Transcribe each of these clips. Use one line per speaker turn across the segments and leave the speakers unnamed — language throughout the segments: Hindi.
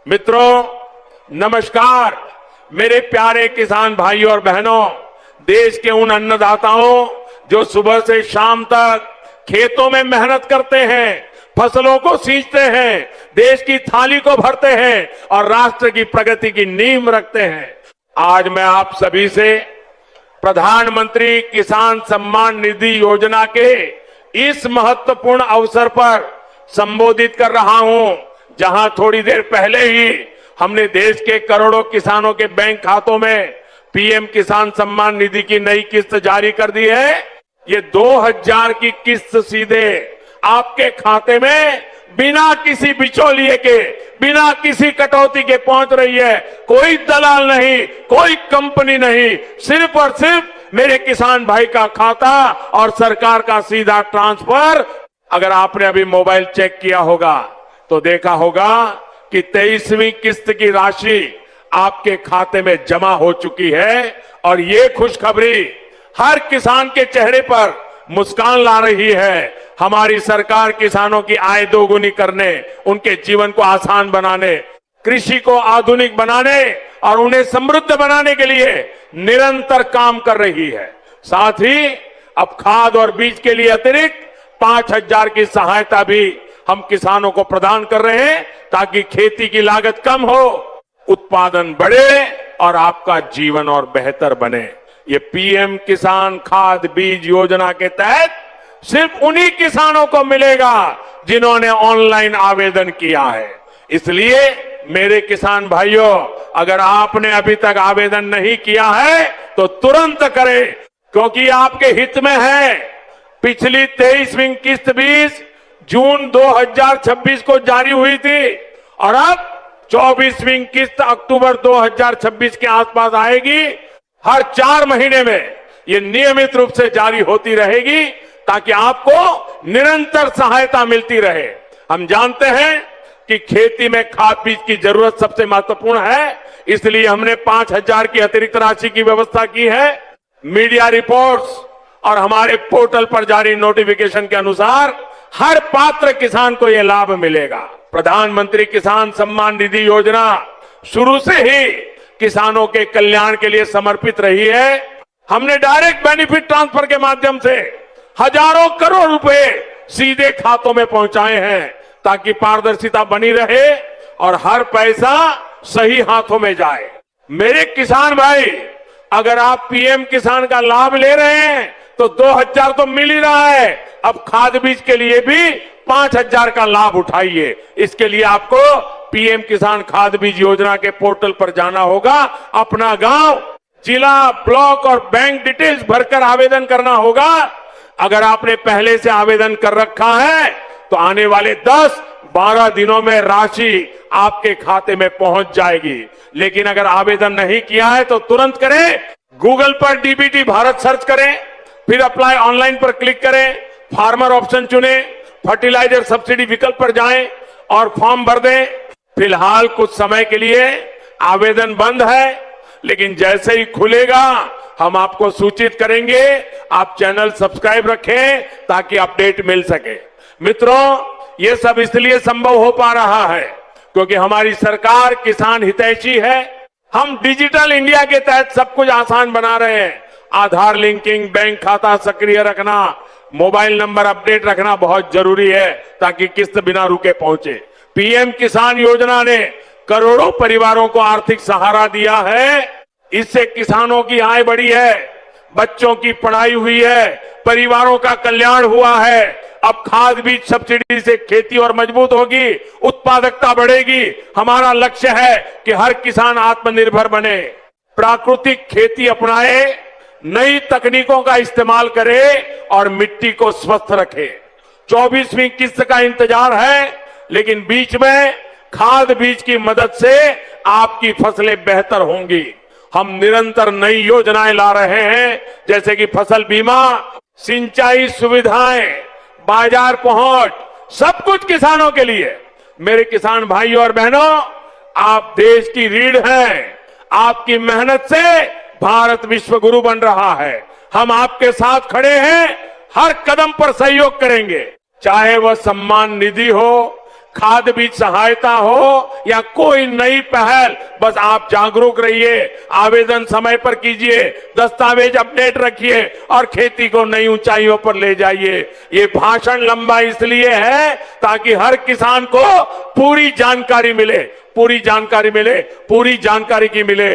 मित्रों, नमस्कार। मेरे प्यारे किसान भाइयों और बहनों, देश के उन अन्नदाताओं जो सुबह से शाम तक खेतों में मेहनत करते हैं, फसलों को सींचते हैं, देश की थाली को भरते हैं और राष्ट्र की प्रगति की नींव रखते हैं। आज मैं आप सभी से प्रधानमंत्री किसान सम्मान निधि योजना के इस महत्वपूर्ण अवसर पर संबोधित कर रहा हूं, जहां थोड़ी देर पहले ही हमने देश के करोड़ों किसानों के बैंक खातों में पीएम किसान सम्मान निधि की नई किस्त जारी कर दी है। ये 2000 की किस्त सीधे आपके खाते में बिना किसी बिचौलिए के, बिना किसी कटौती के पहुंच रही है। कोई दलाल नहीं, कोई कंपनी नहीं, सिर्फ और सिर्फ मेरे किसान भाई का खाता और सरकार का सीधा ट्रांसफर। अगर आपने अभी मोबाइल चेक किया होगा तो देखा होगा कि 23वीं किस्त की राशि आपके खाते में जमा हो चुकी है और ये खुशखबरी हर किसान के चेहरे पर मुस्कान ला रही है। हमारी सरकार किसानों की आय दोगुनी करने, उनके जीवन को आसान बनाने, कृषि को आधुनिक बनाने और उन्हें समृद्ध बनाने के लिए निरंतर काम कर रही है। साथ ही अब खाद और बीज के लिए अतिरिक्त 5000 की सहायता भी हम किसानों को प्रदान कर रहे हैं, ताकि खेती की लागत कम हो, उत्पादन बढ़े और आपका जीवन और बेहतर बने। ये पीएम किसान खाद बीज योजना के तहत सिर्फ उन्हीं किसानों को मिलेगा जिन्होंने ऑनलाइन आवेदन किया है। इसलिए मेरे किसान भाइयों, अगर आपने अभी तक आवेदन नहीं किया है तो तुरंत करें, क्योंकि आपके हित में है। पिछली 23वीं किस्त 20 जून 2026 को जारी हुई थी और अब 24वीं किस्त अक्टूबर 2026 के आसपास आएगी। हर 4 महीने में ये नियमित रूप से जारी होती रहेगी, ताकि आपको निरंतर सहायता मिलती रहे। हम जानते हैं कि खेती में खाद बीज की जरूरत सबसे महत्वपूर्ण है, इसलिए हमने 5000 की अतिरिक्त राशि की व्यवस्था की है। मीडिया रिपोर्ट्स और हमारे पोर्टल पर जारी नोटिफिकेशन के अनुसार हर पात्र किसान को यह लाभ मिलेगा। प्रधानमंत्री किसान सम्मान निधि योजना शुरू से ही किसानों के कल्याण के लिए समर्पित रही है। हमने डायरेक्ट बेनिफिट ट्रांसफर के माध्यम से हजारों करोड़ रुपए सीधे खातों में पहुंचाए हैं, ताकि पारदर्शिता बनी रहे और हर पैसा सही हाथों में जाए। मेरे किसान भाई, अगर आप पीएम किसान का लाभ ले रहे हैं तो 2000 तो मिल ही रहा है। अब खाद बीज के लिए भी 5000 का लाभ उठाइए। इसके लिए आपको पीएम किसान खाद बीज योजना के पोर्टल पर जाना होगा, अपना गांव, जिला, ब्लॉक और बैंक डिटेल्स भरकर आवेदन करना होगा। अगर आपने पहले से आवेदन कर रखा है तो आने वाले 10-12 दिनों में राशि आपके खाते में पहुंच जाएगी। लेकिन अगर आवेदन नहीं किया है तो तुरंत करें। गूगल पर डीबीटी भारत सर्च करें, फिर अप्लाई ऑनलाइन पर क्लिक करें, फार्मर ऑप्शन चुनें, फर्टिलाइजर सब्सिडी विकल्प पर जाएं और फॉर्म भर दें। फिलहाल कुछ समय के लिए आवेदन बंद है, लेकिन जैसे ही खुलेगा हम आपको सूचित करेंगे। आप चैनल सब्सक्राइब रखें ताकि अपडेट मिल सके। मित्रों, ये सब इसलिए संभव हो पा रहा है क्योंकि हमारी सरकार किसान हितैषी है। हम डिजिटल इंडिया के तहत सब कुछ आसान बना रहे हैं। आधार लिंकिंग, बैंक खाता सक्रिय रखना, मोबाइल नंबर अपडेट रखना बहुत जरूरी है, ताकि किस्त बिना रुके पहुंचे। पीएम किसान योजना ने करोड़ों परिवारों को आर्थिक सहारा दिया है। इससे किसानों की आय बढ़ी है, बच्चों की पढ़ाई हुई है, परिवारों का कल्याण हुआ है। अब खाद बीज सब्सिडी से खेती और मजबूत होगी, उत्पादकता बढ़ेगी। हमारा लक्ष्य है कि हर किसान आत्मनिर्भर बने, प्राकृतिक खेती अपनाए, नई तकनीकों का इस्तेमाल करे और मिट्टी को स्वस्थ रखे। 24वीं किस्त का इंतजार है, लेकिन बीच में खाद बीज की मदद से आपकी फसलें बेहतर होंगी। हम निरंतर नई योजनाएं ला रहे हैं, जैसे कि फसल बीमा, सिंचाई सुविधाएं, बाजार पहुंच, सब कुछ किसानों के लिए। मेरे किसान भाइयों और बहनों, आप देश की रीढ़ हैं। आपकी मेहनत से भारत विश्व गुरु बन रहा है। हम आपके साथ खड़े हैं, हर कदम पर सहयोग करेंगे, चाहे वह सम्मान निधि हो, खाद बीज सहायता हो या कोई नई पहल, बस आप जागरूक रहिए, आवेदन समय पर कीजिए, दस्तावेज अपडेट रखिए और खेती को नई ऊंचाइयों पर ले जाइए। ये भाषण लंबा इसलिए है ताकि हर किसान को पूरी जानकारी मिले, पूरी जानकारी मिले, पूरी जानकारी की मिले,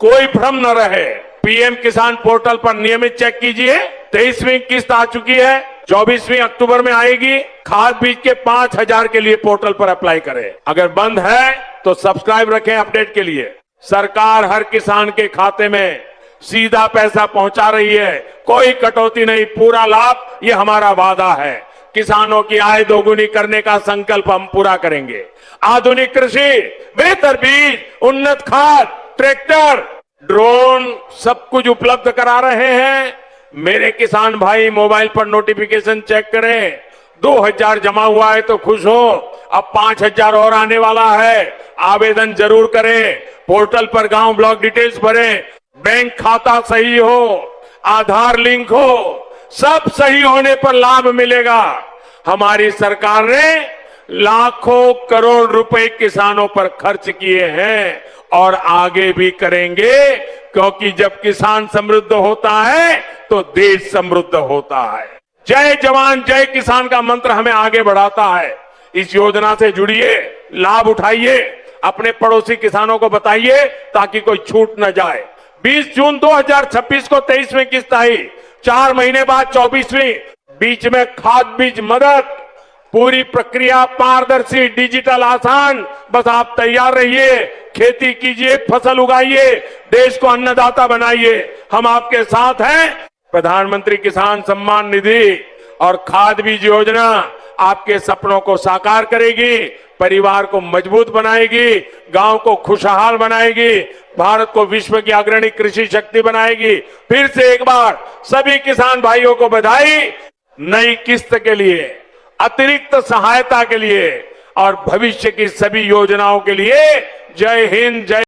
कोई भ्रम न रहे। पीएम किसान पोर्टल पर नियमित चेक कीजिए। 23वीं किस्त आ चुकी है, 24वीं अक्टूबर में आएगी। खाद बीज के 5,000 के लिए पोर्टल पर अप्लाई करें। अगर बंद है तो सब्सक्राइब रखें अपडेट के लिए। सरकार हर किसान के खाते में सीधा पैसा पहुंचा रही है, कोई कटौती नहीं, पूरा लाभ, ये हमारा वादा है। किसानों की आय दोगुनी करने का संकल्प हम पूरा करेंगे। आधुनिक कृषि, बेहतर बीज, उन्नत खाद, ट्रैक्टर, ड्रोन सब कुछ उपलब्ध करा रहे हैं। मेरे किसान भाई मोबाइल पर नोटिफिकेशन चेक करें। 2,000 जमा हुआ है तो खुश हो, अब 5,000 और आने वाला है। आवेदन जरूर करें। पोर्टल पर गांव ब्लॉक डिटेल्स भरें, बैंक खाता सही हो, आधार लिंक हो, सब सही होने पर लाभ मिलेगा। हमारी सरकार ने लाखों करोड़ रुपए किसानों पर खर्च किए हैं और आगे भी करेंगे, क्योंकि जब किसान समृद्ध होता है तो देश समृद्ध होता है। जय जवान जय किसान का मंत्र हमें आगे बढ़ाता है। इस योजना से जुड़िए, लाभ उठाइए, अपने पड़ोसी किसानों को बताइए ताकि कोई छूट न जाए। 20 जून 2026 को 23वीं किस्त आई, 4 महीने बाद 24वीं, बीच में खाद बीज मदद, पूरी प्रक्रिया पारदर्शी, डिजिटल, आसान। बस आप तैयार रहिए, खेती कीजिए, फसल उगाइए, देश को अन्नदाता बनाइए। हम आपके साथ हैं। प्रधानमंत्री किसान सम्मान निधि और खाद बीज योजना आपके सपनों को साकार करेगी, परिवार को मजबूत बनाएगी, गांव को खुशहाल बनाएगी, भारत को विश्व की अग्रणी कृषि शक्ति बनाएगी। फिर से एक बार सभी किसान भाइयों को बधाई। नई किस्त के लिए, अतिरिक्त सहायता के लिए और भविष्य की सभी योजनाओं के लिए जय हिंद, जय